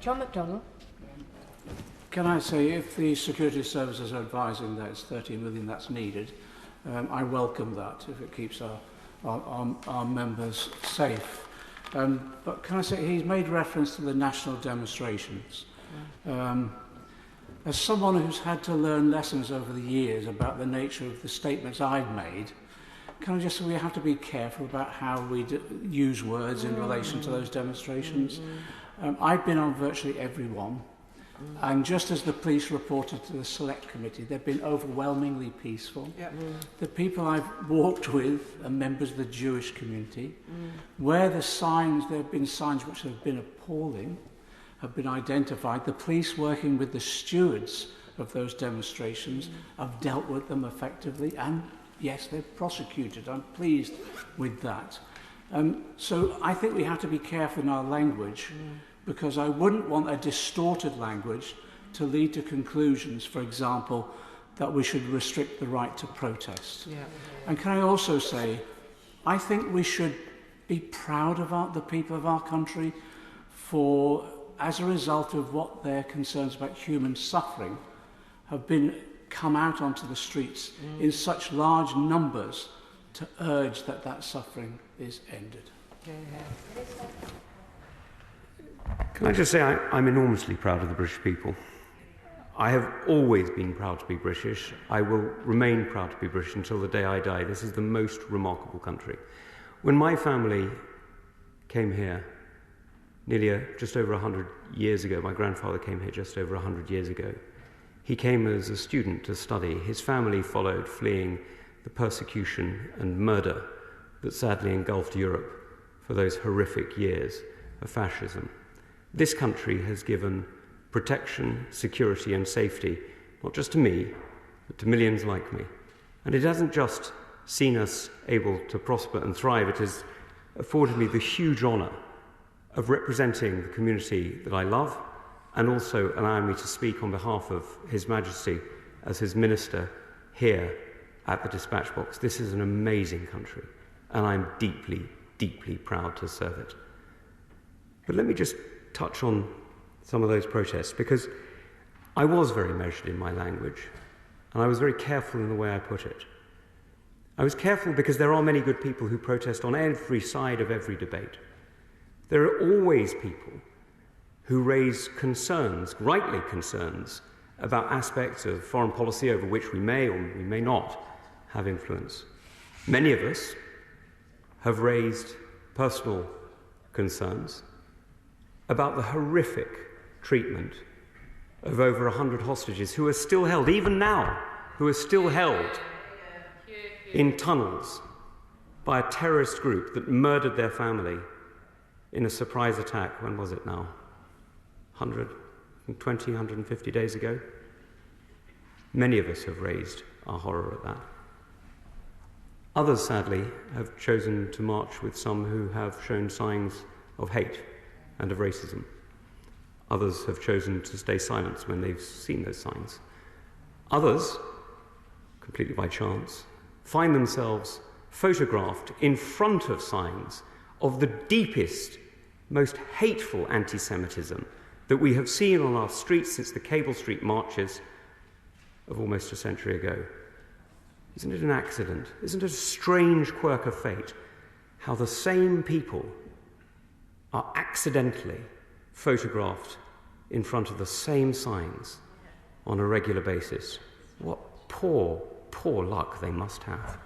John McDonnell. Can I say, if the security services are advising that it's 30 million that's needed, I welcome that if it keeps our members safe. But can I say, he's made reference to the national demonstrations. As someone who's had to learn lessons over the years about the nature of the statements I've made, can I just say we have to be careful about how we use words in relation to those demonstrations. I've been on virtually every one, and just as the police reported to the select committee, they've been overwhelmingly peaceful. The people I've walked with are members of the Jewish community. Where the signs, there have been signs which have been appalling, have been identified. The police, working with the stewards of those demonstrations, have dealt with them effectively, and yes, they've prosecuted. I'm pleased with that. So I think we have to be careful in our language, because I wouldn't want a distorted language to lead to conclusions, for example, that we should restrict the right to protest. And can I also say, I think we should be proud of the people of our country for, as a result of what their concerns about human suffering have been, come out onto the streets in such large numbers to urge that that suffering is ended. Can I just say I'm enormously proud of the British people. I have always been proud to be British. I will remain proud to be British until the day I die. This is the most remarkable country. When my family came here nearly just over 100 years ago, my grandfather came here just over 100 years ago. He came as a student to study. His family followed, fleeing the persecution and murder that sadly engulfed Europe for those horrific years of fascism. This country has given protection, security and safety, not just to me, but to millions like me. And it hasn't just seen us able to prosper and thrive, it has afforded me the huge honour of representing the community that I love, and also allowing me to speak on behalf of His Majesty as his minister here at the Dispatch Box. This is an amazing country, and I'm deeply, deeply proud to serve it. But let me just touch on some of those protests, because I was very measured in my language, and I was very careful in the way I put it. I was careful because there are many good people who protest on every side of every debate. There are always people who raise concerns, rightly concerns, about aspects of foreign policy over which we may or we may not have influence. Many of us have raised personal concerns about the horrific treatment of over 100 hostages who are still held, even now, who are still held in tunnels by a terrorist group that murdered their family in a surprise attack. When was it now? 120, 150 days ago? Many of us have raised our horror at that. Others, sadly, have chosen to march with some who have shown signs of hate and of racism. Others have chosen to stay silent when they've seen those signs. Others, completely by chance, find themselves photographed in front of signs of the deepest, most hateful anti-Semitism that we have seen on our streets since the Cable Street marches of almost a century ago. Isn't it an accident? Isn't it a strange quirk of fate how the same people are accidentally photographed in front of the same signs on a regular basis? What poor, poor luck they must have.